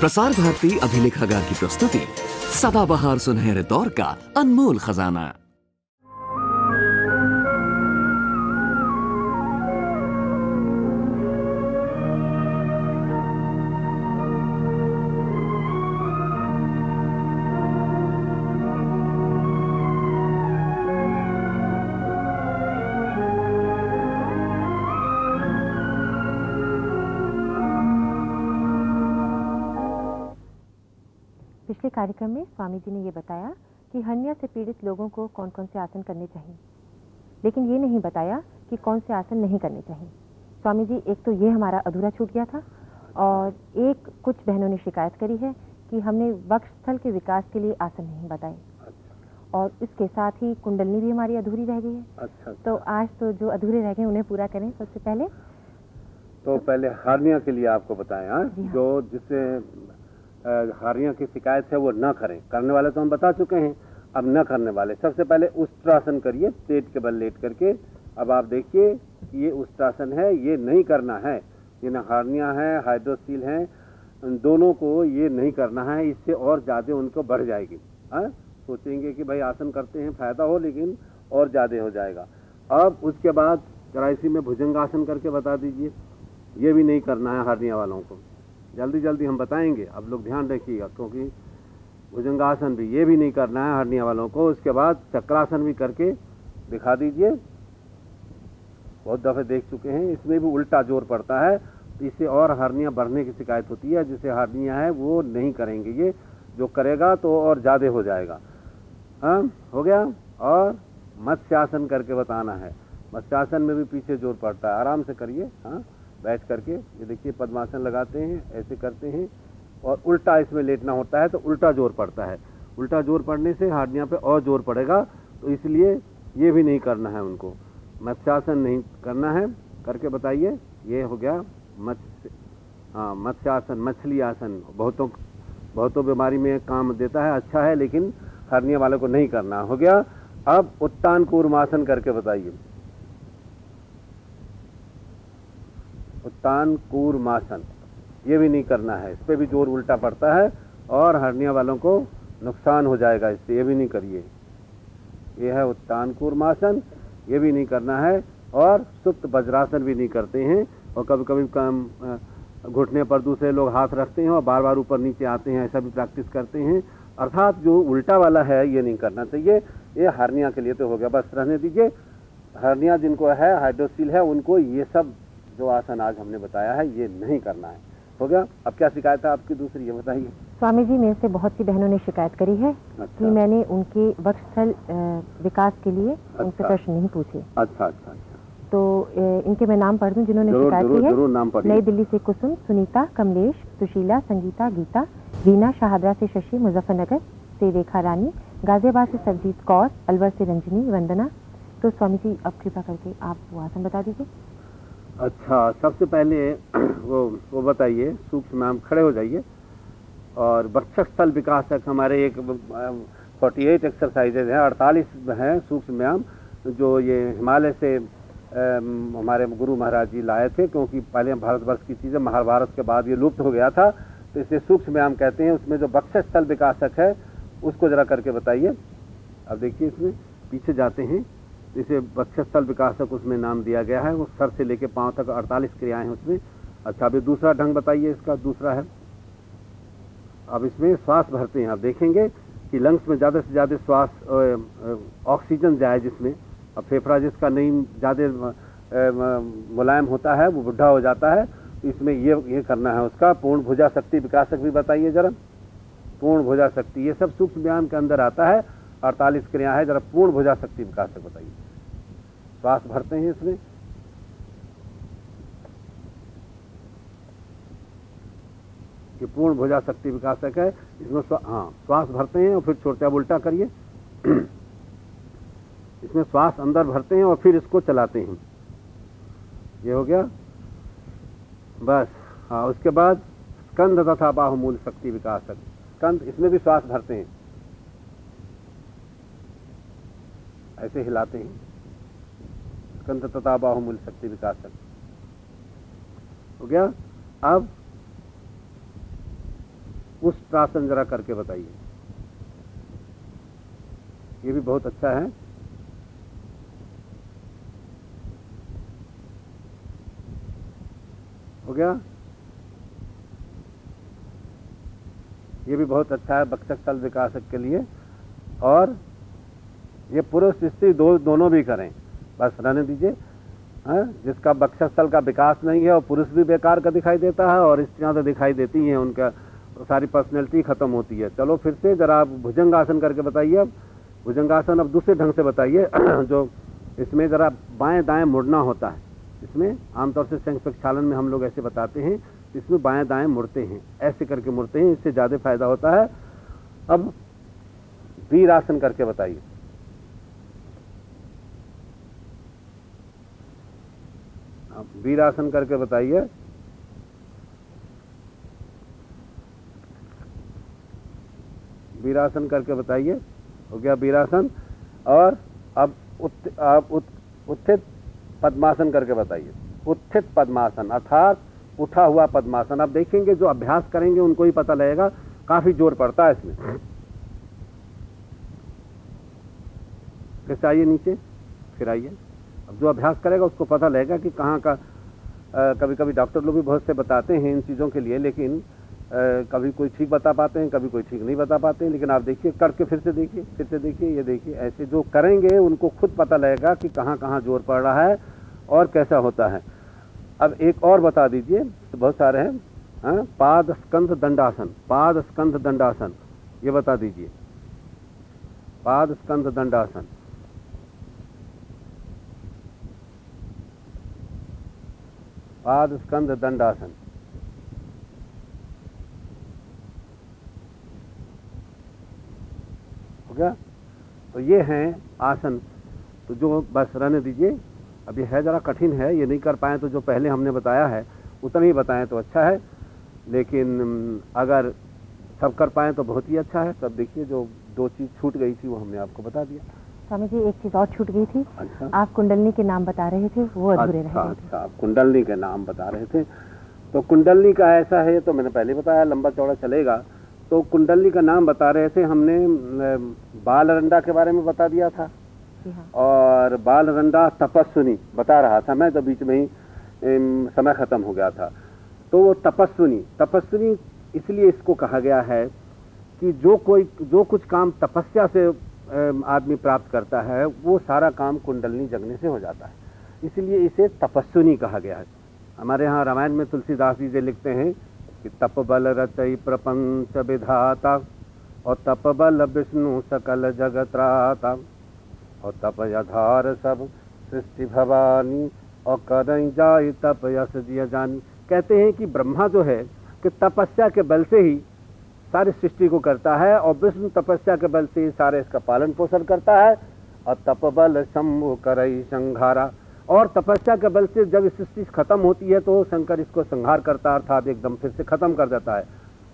प्रसार भारती अभिलेखागार की प्रस्तुति सदाबहार सुनहरे दौर का अनमोल खजाना। पिछले कार्यक्रम में स्वामी जी ने ये बताया कि हर्निया से पीड़ित लोगों को कौन कौन से आसन करने चाहिए, लेकिन ये नहीं बताया कि कौन से आसन नहीं करने चाहिए। स्वामी जी, एक तो ये हमारा अधूरा छूट गया था, और एक कुछ बहनों ने शिकायत करी है कि हमने वक्षस्थल के विकास के लिए आसन नहीं बताए। और इसके साथ ही कुंडलनी भी हमारी अधूरी रह गई है। तो आज तो जो अधूरे रह गए उन्हें पूरा करें। सबसे पहले तो पहले हार्निया के लिए आपको बताएं, हाँ? जो जिससे हार्निया की शिकायत है वो न करें। करने वाले तो हम बता चुके हैं, अब न करने वाले सबसे पहले उष्ट्रासन करिए, पेट के बल लेट करके। अब आप देखिए ये उष्ट्रासन है, ये नहीं करना है। जिन्हें हार्निया है, हाइड्रोसील है, दोनों को ये नहीं करना है, इससे और ज़्यादा उनको बढ़ जाएगी। हाँ, सोचेंगे कि भाई आसन करते हैं फायदा हो, लेकिन और ज़्यादा हो जाएगा। अब उसके बाद जरा इसी में भुजंगासन करके बता दीजिए, ये भी नहीं करना है हार्निया वालों को। जल्दी जल्दी हम बताएंगे, अब लोग ध्यान रखिएगा, क्योंकि भुजंगासन भी ये भी नहीं करना है हर्निया वालों को। उसके बाद चक्रासन भी करके दिखा दीजिए, बहुत दफे देख चुके हैं। इसमें भी उल्टा जोर पड़ता है, तो इससे और हर्निया बढ़ने की शिकायत होती है। जिसे हर्निया है वो नहीं करेंगे, ये जो करेगा तो और ज़्यादा हो जाएगा। हाँ, हो गया। और मत्स्यासन करके बताना है। मत्स्यासन में भी पीछे जोर पड़ता है, आराम से करिए। हाँ, बैठ करके ये देखिए, पद्मासन लगाते हैं, ऐसे करते हैं, और उल्टा इसमें लेटना होता है, तो उल्टा जोर पड़ता है। उल्टा जोर पड़ने से हार्निया पे और जोर पड़ेगा, तो इसलिए ये भी नहीं करना है उनको। मत्स्यासन नहीं करना है, करके बताइए। ये हो गया मत्स्यासन, मछली आसन। बहुतों बीमारी में काम देता है, अच्छा है, लेकिन हार्निया वालों को नहीं करना। हो गया। अब उत्तान कूर्मासन करके बताइए। उत्तान कूर्मासन ये भी नहीं करना है, इस पर भी जोर उल्टा पड़ता है और हर्निया वालों को नुकसान हो जाएगा इससे, ये भी नहीं करिए। ये है उत्तान कूर्मासन, ये भी नहीं करना है। और सुप्त वज्रासन भी नहीं करते हैं, और कभी कभी घुटने पर दूसरे लोग हाथ रखते हैं और बार बार ऊपर नीचे आते हैं, ऐसा भी प्रैक्टिस करते हैं। अर्थात जो उल्टा वाला है ये नहीं करना चाहिए। ये हर्निया के लिए तो हो गया, बस रहने दीजिए। हर्निया जिनको है, हाइड्रोसील है, उनको ये सब जो आसन आज हमने बताया है ये नहीं करना है। हो गया। अब क्या शिकायत है आपकी दूसरी, ये बताइए। स्वामी जी, मेरे से बहुत सी बहनों ने शिकायत करी है कि मैंने उनके वक्षस्थल विकास के लिए उनसे प्रश्न नहीं पूछे। अच्छा। तो इनके मैं नाम पढ़ दूं जिन्होंने शिकायत की है। जरूर नाम पढ़िए। नई दिल्ली से कुसुम, सुनीता, कमलेश, सुशीला, संगीता, गीता, रीना, शाहदरा से शशि, मुजफ्फरनगर से रेखा रानी, गाजियाबाद से सरजीत कौर, अलवर से रंजनी, वंदना। तो स्वामी जी, अब कृपा करके आप वो आसन बता दीजिए। अच्छा, सबसे पहले वो बताइए, सूक्ष्म में खड़े हो जाइए। और वक्षस्थल विकासक हमारे एक 48 एक्सरसाइजेज हैं, 48 हैं सूक्ष्म व्यायाम, जो ये हिमालय से हमारे गुरु महाराज जी लाए थे, क्योंकि पहले भारतवर्ष की चीज़ें महाभारत के बाद ये लुप्त हो गया था, तो इसे सूक्ष्म व्यायाम कहते हैं। उसमें जो वक्षस्थल विकासक है उसको जरा करके बताइए। अब देखिए, इसमें पीछे जाते हैं, इसे वक्षस्थल विकासक उसमें नाम दिया गया है। वो सर से लेके पांव तक 48 क्रियाएं हैं उसमें। अच्छा, अभी दूसरा ढंग बताइए इसका। दूसरा है, अब इसमें श्वास भरते हैं। आप देखेंगे कि लंग्स में ज़्यादा से ज़्यादा श्वास ऑक्सीजन जाए जिसमें। अब फेफड़ा जिसका नहीं ज़्यादा मुलायम होता है वो बुढ़ा हो जाता है, तो इसमें ये करना है उसका। पूर्ण भुजा शक्ति विकासक भी बताइए जरा। पूर्ण भुजा शक्ति, ये सब सूक्ष्म व्यायाम के अंदर आता है। 48 क्रिया है, जरा पूर्ण भुजा शक्ति विकासक बताइए। श्वास भरते हैं इसमें। ये पूर्ण भुजा शक्ति विकासक है। इसमें श्वास भरते हैं और फिर छोड़ते, अब उल्टा करिए। इसमें श्वास अंदर भरते हैं और फिर इसको चलाते हैं। ये हो गया, बस। हाँ, उसके बाद स्कंद तथा बाहुमूल शक्ति विकासक। स्कंद, इसमें भी श्वास भरते हैं, ऐसे हिलाते हैं। स्कंद तथा बाहुमूल शक्ति विकासक हो गया। अब उष्ट्रासन जरा करके बताइए। ये भी बहुत अच्छा है। हो गया। ये भी बहुत अच्छा है बक्षक तल विकासक के लिए। और ये पुरुष स्त्री दोनों भी करें, बस रहने दीजिए। जिसका बक्षक तल का विकास नहीं है और पुरुष भी बेकार का दिखाई देता है और स्त्रियां तो दिखाई देती हैं, उनका सारी पर्सनैलिटी खत्म होती है। चलो फिर से जरा आप भुजंगासन करके बताइए। अब भुजंगासन अब दूसरे ढंग से बताइए। जो इसमें जरा बाएं दाएं मुड़ना होता है। इसमें आमतौर से शंख प्रक्षालन में हम लोग ऐसे बताते हैं, इसमें बाएं दाएं मुड़ते हैं, ऐसे करके मुड़ते हैं, इससे ज्यादा फायदा होता है। अब वीरासन करके बताइए। वीरासन करके बताइए। वीरासन करके बताइए। हो गया वीरासन। और अब उत्थित पद्मासन करके बताइए। उत्थित पद्मासन अर्थात उठा हुआ पद्मासन। अब देखेंगे जो अभ्यास करेंगे उनको ही पता लगेगा, काफी जोर पड़ता है इसमें। फिर आइए नीचे, फिर आइए। अब जो अभ्यास करेगा उसको पता लगेगा कि कहाँ का। कभी कभी डॉक्टर लोग भी बहुत से बताते हैं इन चीज़ों के लिए, लेकिन कभी कोई ठीक बता पाते हैं, कभी कोई ठीक नहीं बता पाते हैं। लेकिन आप देखिए, करके फिर से देखिए, फिर से देखिए, ये देखिए, ऐसे जो करेंगे उनको खुद पता लगेगा कि कहाँ कहाँ जोर पड़ रहा है और कैसा होता है। अब एक और बता दीजिए, तो बहुत सारे हैं। हाँ, पाद स्कंध दंडासन। पाद स्कंध दंडासन ये बता दीजिए। पाद स्कंध दंडासन। पाद स्कंध दंडासन। हो गया। तो ये हैं आसन। तो जो बस रहने दीजिए। अब ये है जरा कठिन है, ये नहीं कर पाए तो जो पहले हमने बताया है उतना ही बताएं तो अच्छा है, लेकिन अगर सब कर पाए तो बहुत ही अच्छा है। तब देखिए जो दो चीज छूट गई थी वो हमने आपको बता दिया। स्वामी जी एक चीज और छूट गई थी। अच्छा, आप कुंडलनी के नाम बता रहे थे, वो अधूरे रह गए थे। अच्छा, आप कुंडलनी के नाम बता रहे थे। तो कुंडलनी का ऐसा है, तो मैंने पहले बताया, लंबा चौड़ा चलेगा। तो कुंडलनी का नाम बता रहे थे हमने, बालरंडा के बारे में बता दिया था। हाँ। और बालरंडा तपस्विनी बता रहा था मैं, तो बीच में ही समय खत्म हो गया था। तो वो तपस्विनी इसलिए इसको कहा गया है कि जो कुछ काम तपस्या से आदमी प्राप्त करता है वो सारा काम कुंडलनी जगने से हो जाता है, इसलिए इसे तपस्विनी कहा गया है। हमारे यहाँ रामायण में तुलसीदास जी लिखते हैं कि तप बल रचई प्रपंच विधाता और तप बल विष्णु सकल जगत्राता और तप आधार सब सृष्टि भवानी और करई जाय तप यश दिया जानी। कहते हैं कि ब्रह्मा जो है कि तपस्या के बल से ही सारी सृष्टि को करता है और विष्णु तपस्या के बल से ही सारे इसका पालन पोषण करता है। और तप बल शंभु करई संहारा, और तपस्या के बल से जब सृष्टि खत्म होती है तो शंकर इसको संहार करता है, अर्थात एकदम फिर से खत्म कर देता है।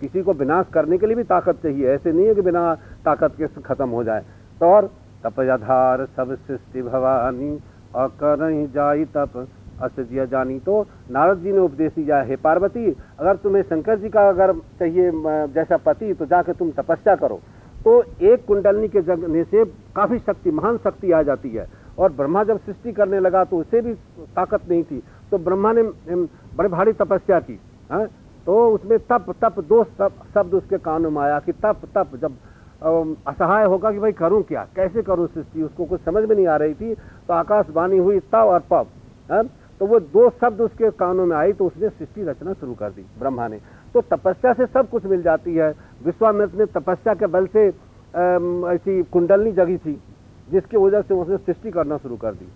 किसी को विनाश करने के लिए भी ताकत चाहिए, ऐसे नहीं है कि बिना ताकत के खत्म हो जाए। तो और तपयाधार सब सृष्टि भवानी और करई जाई तप असजिया जानी। तो नारद जी ने उपदेश दिया है, पार्वती अगर तुम्हें शंकर जी का अगर चाहिए जैसा पति तो जाके तुम तपस्या करो। तो एक कुंडलनी के जगने से काफी शक्ति, महान शक्ति आ जाती है। और ब्रह्मा जब सृष्टि करने लगा तो उसे भी ताकत नहीं थी, तो ब्रह्मा ने बड़े भारी तपस्या की। तो उसमें तप दो शब्द उसके कानों में आया कि तप जब असहाय होगा कि भाई करूं क्या, कैसे करूं सृष्टि, उसको कुछ समझ में नहीं आ रही थी। तो आकाशवाणी हुई तव और पव, तो वो दो शब्द उसके कानों में आई तो उसने सृष्टि रचना शुरू कर दी ब्रह्मा ने। तो तपस्या से सब कुछ मिल जाती है। विश्वामित्र ने तपस्या के बल से ऐसी कुंडलनी जगी थी जिसकी वजह से उसने सृष्टि करना शुरू कर दी,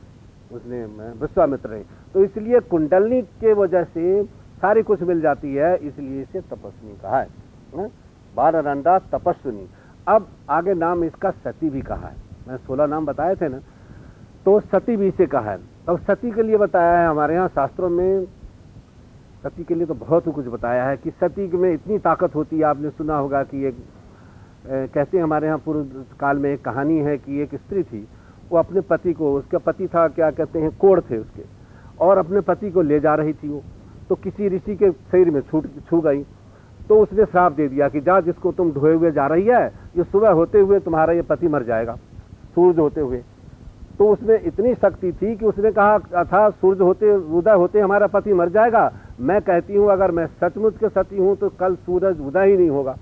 उसने विश्वामित्र ने। तो इसलिए कुंडलनी के वजह से सारी कुछ मिल जाती है, इसलिए इसे तपस्विनी कहा है। बालरंडा तपस्विनी। अब आगे नाम इसका सती भी कहा है। मैंने 16 नाम बताए थे ना, तो सती भी इसे कहा है। अब सती के लिए बताया है हमारे यहाँ शास्त्रों में, सती के लिए तो बहुत कुछ बताया है कि सती में इतनी ताकत होती है। आपने सुना होगा कि एक कहते हैं हमारे यहाँ पूर्व काल में एक कहानी है कि एक स्त्री थी, वो अपने पति को, उसका पति था क्या कहते हैं कोढ़ थे उसके, और अपने पति को ले जा रही थी वो, तो किसी ऋषि के शरीर में छू गई। तो उसने श्राप दे दिया कि जा, जिसको तुम ढोए हुए जा रही है, ये सुबह होते हुए तुम्हारा ये पति मर जाएगा, सूरज होते हुए। तो उसमें इतनी शक्ति थी कि उसने कहा था सूरज होते उदय होते हमारा पति मर जाएगा। मैं कहती हूँ अगर मैं सचमुच के सती हूँ तो कल सूरज उदय ही नहीं होगा।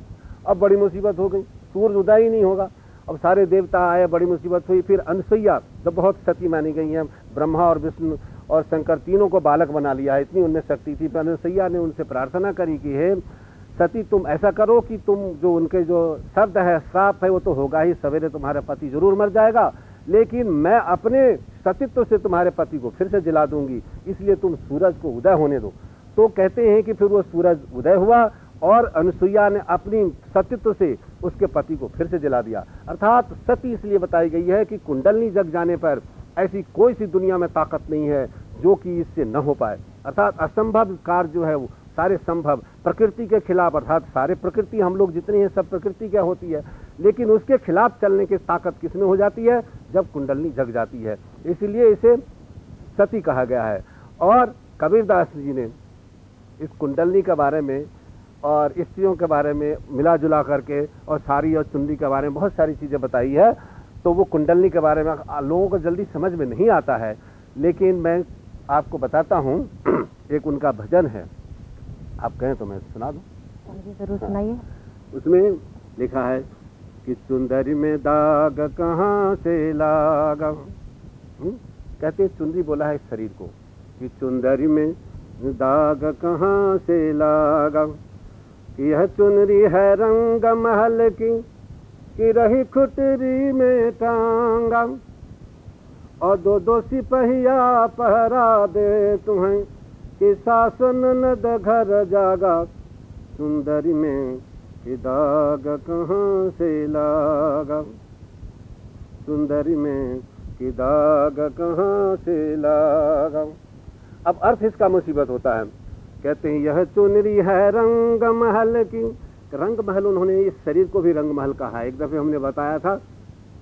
अब बड़ी मुसीबत हो गई, सूरज उदय ही नहीं होगा। अब सारे देवता आए, बड़ी मुसीबत हुई। फिर अनसुईया जब बहुत सती मानी गई हैं, ब्रह्मा और विष्णु और शंकर तीनों को बालक बना लिया है, इतनी उनमें शक्ति थी। पर अनसुईया ने उनसे प्रार्थना करी कि हे सती, तुम ऐसा करो कि तुम जो उनके जो शब्द है, श्राप है, वो तो होगा ही, सवेरे तुम्हारा पति जरूर मर जाएगा, लेकिन मैं अपने सतीत्व से तुम्हारे पति को फिर से जिला दूंगी, इसलिए तुम सूरज को उदय होने दो। तो कहते हैं कि फिर वो सूरज उदय हुआ और अनसुईया ने अपनी सतीत्व से उसके पति को फिर से जिला दिया। अर्थात सती इसलिए बताई गई है कि कुंडलनी जग जाने पर ऐसी कोई सी दुनिया में ताकत नहीं है जो कि इससे न हो पाए। अर्थात असंभव कार्य जो है वो सारे संभव, प्रकृति के खिलाफ, अर्थात सारे प्रकृति हम लोग जितनी है सब प्रकृति क्या होती है, लेकिन उसके खिलाफ चलने की ताकत किसमें हो जाती है, जब कुंडलनी जग जाती है। इसलिए इसे सती कहा गया है। और कबीरदास जी ने इस कुंडलनी के बारे में और स्त्रियों के बारे में मिला जुला करके और साड़ी और चुंदी के बारे में बहुत सारी चीज़ें बताई है। तो वो कुंडलनी के बारे में लोगों को जल्दी समझ में नहीं आता है, लेकिन मैं आपको बताता हूँ। एक उनका भजन है, आप कहें तो मैं सुना दूँ। जरूर सुनाइए। उसमें लिखा है कि चुंदरी में दाग कहाँ से लागा। कहते चुंदरी बोला है शरीर को कि चुंदरी में दाग कहाँ से लागा, कि यह चुनरी है रंग महल की, कि रही खुटरी में टांगा, और दो दो सिपहिया पहरा दे तुम्हें, कि सासन नद घर जागा, सुंदरी में कि दाग कहाँ से लागा, सुंदरी में कि दाग कहाँ से लागा। अब अर्थ इसका मुसीबत होता है। कहते हैं यह चुनरी है रंग महल की। रंग महल, उन्होंने इस शरीर को भी रंग महल कहा है। एक दफे हमने बताया था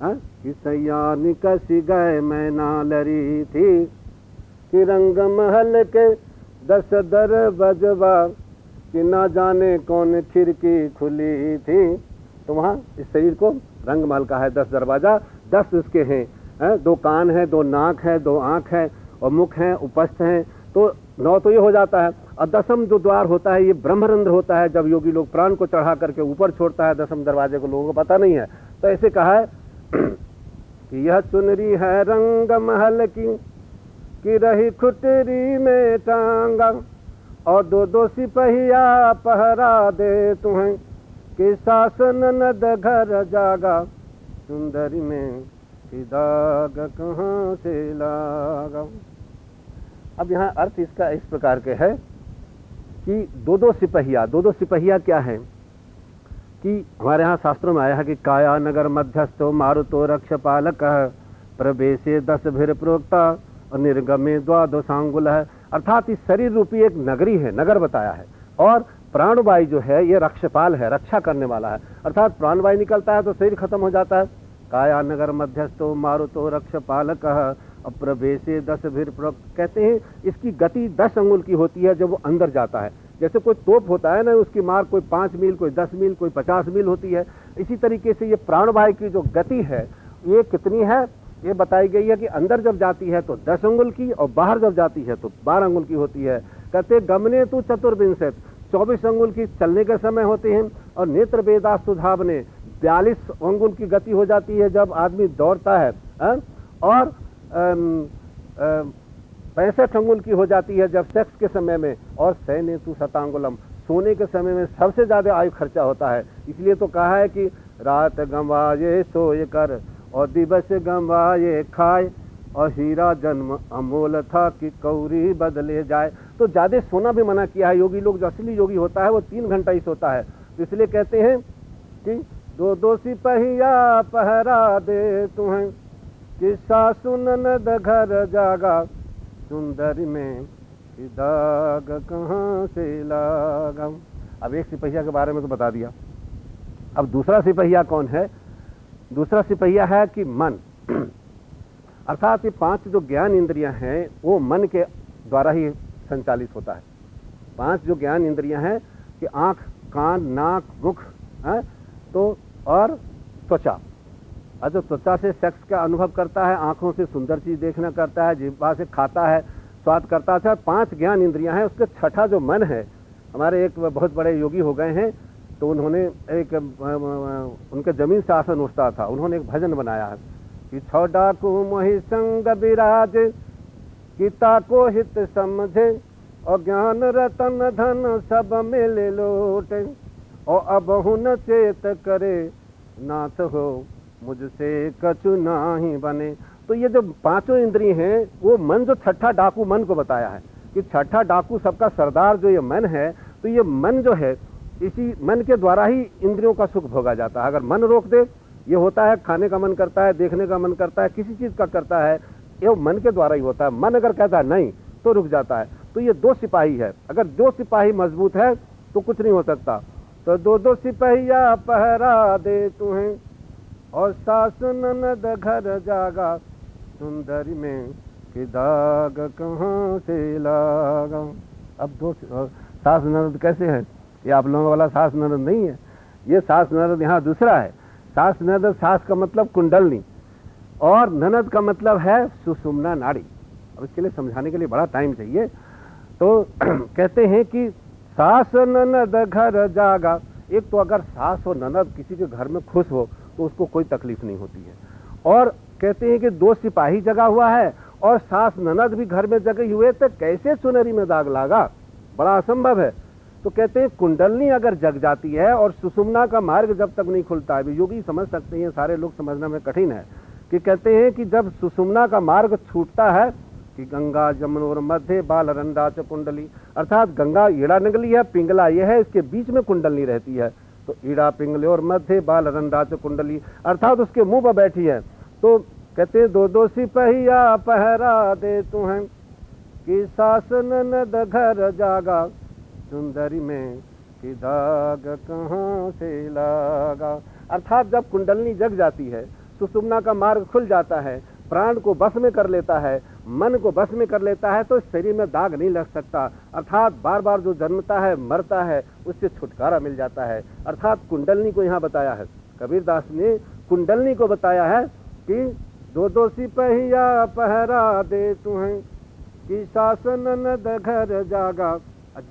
कि सैया निकसी गए मैना लरी थी, कि रंग महल के 10 दरवाजा, कि ना जाने कौन खिड़की खुली थी। तो वहाँ इस शरीर को रंग महल का है। 10 दरवाजा, 10 उसके हैं, 2 कान है, 2 नाक है, 2 आँख है और मुख है, उपस्थ हैं, तो 9 तो ये हो जाता है। और 10वां जो द्वार होता है ये ब्रह्मरंध्र होता है। जब योगी लोग प्राण को चढ़ा करके ऊपर छोड़ता है 10वें दरवाजे को, लोगों को पता नहीं है। तो ऐसे कहा है कि यह चुनरी है रंग महल की, कि रही खुटरी में टांगा, और 2 2 सिपहिया पहरा दे तुम्हें, कि सासन नद घर जागा, सुंदरी में कि दाग कहाँ से लागा। अब यहाँ अर्थ इसका इस प्रकार के है कि 2 2 सिपहिया। 2 2 सिपहिया क्या है कि हमारे यहाँ शास्त्रों में आया है कि काया नगर मध्यस्थो मारुतो रक्ष पालक, प्रवेशे 10 भीर प्रोक्ता और निर्गमे 12 है। अर्थात इस शरीर रूपी एक नगरी है, नगर बताया है, और प्राणवायु जो है ये रक्षपाल है, रक्षा करने वाला है। अर्थात प्राणवायु निकलता है तो शरीर खत्म हो जाता है। काया नगर मध्यस्थो मारुतो रक्ष पालक, प्रवेशे 10 भीर प्रोक्त। कहते हैं इसकी गति 10 अंगुल की होती है जब वो अंदर जाता है। जैसे कोई तोप होता है ना, उसकी मार कोई 5 मील, कोई 10 मील, कोई 50 मील होती है। इसी तरीके से ये प्राणवायु की जो गति है ये कितनी है, ये बताई गई है कि अंदर जब जाती है तो 10 अंगुल की और बाहर जब जाती है तो 12 अंगुल की होती है। कहते गमने तो चतुर्विंशत, 24 अंगुल की चलने के समय होते हैं, और नेत्र वेदास्तु धावने 42 अंगुल की गति हो जाती है जब आदमी दौड़ता है, और 65 अंगुल की हो जाती है जब सेक्स के समय में, और सैने तु शतांगुलम, सोने के समय में सबसे ज्यादा आयु खर्चा होता है। इसलिए तो कहा है कि रात गंवाए सोए कर और दिवस गंवाए खाए, और हीरा जन्म अमोल था कि कौरी बदले जाए। तो ज्यादा सोना भी मना किया है। योगी लोग, जो असली योगी होता है वो 3 घंटा ही सोता है। तो इसलिए कहते हैं कि 2 2 सिपहिया पहरा दे तुम्हें, कि सासुन नद घर जागा, सुंदरी में दाग कहाँ से लागा। अब एक सिपहिया के बारे में तो बता दिया। अब दूसरा सिपहिया कौन है? दूसरा सिपहिया है कि मन। अर्थात ये 5 जो ज्ञान इंद्रियां हैं वो मन के द्वारा ही संचालित होता है। 5 जो ज्ञान इंद्रियां हैं कि आँख कान, नाक, मुख, है तो और त्वचा। जो त्वचा से सेक्स का अनुभव करता है, आंखों से सुंदर चीज देखना करता है, जिह्वा से खाता है, स्वाद करता है। 5 ज्ञान इंद्रियां हैं, उसके छठा जो मन है। हमारे एक बहुत बड़े योगी हो गए हैं, तो उन्होंने एक उनके जमीन से आसन उठता था, उन्होंने एक भजन बनाया है कि 6 डाकू मोहि संग विराज, गीता को हित समझे, और ज्ञान रतन धन सब मिले लोटे, और अब हुन चेत करे नाथ हो, मुझसे कछु नाही बने। तो ये जो 5 इंद्रिय हैं, वो मन जो छठा डाकू मन को बताया है कि छठा डाकू सबका सरदार जो ये मन है, तो ये मन जो है, इसी मन के द्वारा ही इंद्रियों का सुख भोगा जाता है। अगर मन रोक दे, ये होता है खाने का मन करता है, देखने का मन करता है, किसी चीज का करता है, ये मन के द्वारा ही होता है। मन अगर कहता है नहीं, तो रुक जाता है। तो ये 2 सिपाही है, अगर 2 सिपाही मजबूत है तो कुछ नहीं हो सकता। तो 2 सिपहिया पहरा दे तुम्हें, और सास ननद घर जागा, सुंदरी में कि दाग कहाँ से लागा। अब 2 सास ननद कैसे है? ये आप लोगों वाला सास ननद नहीं है, ये सास ननद यहाँ दूसरा है। सास ननद, सास का मतलब कुंडलनी, और ननद का मतलब है सुषुम्ना नाड़ी। अब इसके लिए समझाने के लिए बड़ा टाइम चाहिए। तो कहते हैं कि सास ननद घर जागा। एक तो अगर सास और ननद किसी के घर में खुश हो तो उसको कोई तकलीफ नहीं होती है। और कहते हैं कि 2 सिपाही जगा हुआ है और सास ननद भी घर में जगे हुए, तो कैसे सुनहरी में दाग लागा? बड़ा असंभव है। तो कहते हैं कुंडलनी अगर जग जाती है और सुषुम्ना का मार्ग जब तक नहीं खुलता है, योगी समझ सकते हैं, सारे लोग समझना में कठिन है, कि कहते हैं कि जब सुषुम्ना का मार्ग छूटता है कि गंगा जमुनोर मध्य बाल रंडा च कुंडली, अर्थात गंगा ईड़ा निकली है, पिंगला ये है, इसके बीच में कुंडलनी रहती है। तो ईड़ा पिंगले और मध्य बाल रंडा च कुंडली, अर्थात उसके मुंह पर बैठी है। तो कहते हैं 2 सिपहिया पहरा दे तुम्हें, कि सास ननद घर जागा, सुंदरी में कि दाग कहाँ से लागा। अर्थात जब कुंडलनी जग जाती है, सुषुम्ना का मार्ग खुल जाता है, प्राण को बस में कर लेता है, मन को बस में कर लेता है, तो शरीर में दाग नहीं लग सकता। अर्थात बार बार जो जन्मता है, मरता है, उससे छुटकारा मिल जाता है। अर्थात कुंडलनी को यहाँ बताया है, कबीरदास ने कुंडलनी को बताया है कि 2 सिपहिया पहरा दे तुम्हें, कि सास ननद घर जागा।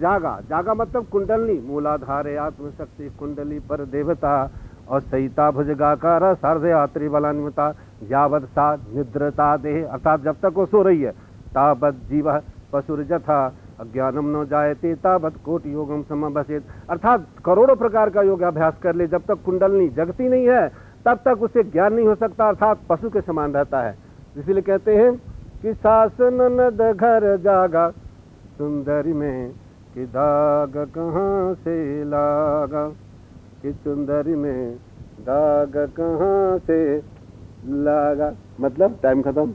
जागा, जागा मतलब कुंडलनी, मूलाधारे आत्मशक्ति कुंडली पर देवता, और सहिता भुजगाकार सार्धे आत्री बलान्विता, यावत सा निद्रता देह, अर्थात जब तक वो सो रही है, तावत जीव पशुर्जथा अज्ञानम न जायते तावत कोटि योगम समबसेत। अर्थात करोड़ों प्रकार का योग अभ्यास कर ले, जब तक कुंडलनी जगती नहीं है तब तक उसे ज्ञान नहीं हो सकता, अर्थात पशु के समान रहता है। इसीलिए कहते हैं कि सास ननद घर जागा, सुंदरी में कि दाग कहाँ से लागा, कि सुंदरी में दाग कहाँ से लागा। मतलब टाइम खत्म।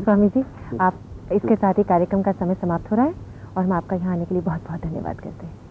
स्वामी जी, आप इसके साथ ही कार्यक्रम का समय समाप्त हो रहा है, और हम आपका यहाँ आने के लिए बहुत बहुत धन्यवाद करते हैं।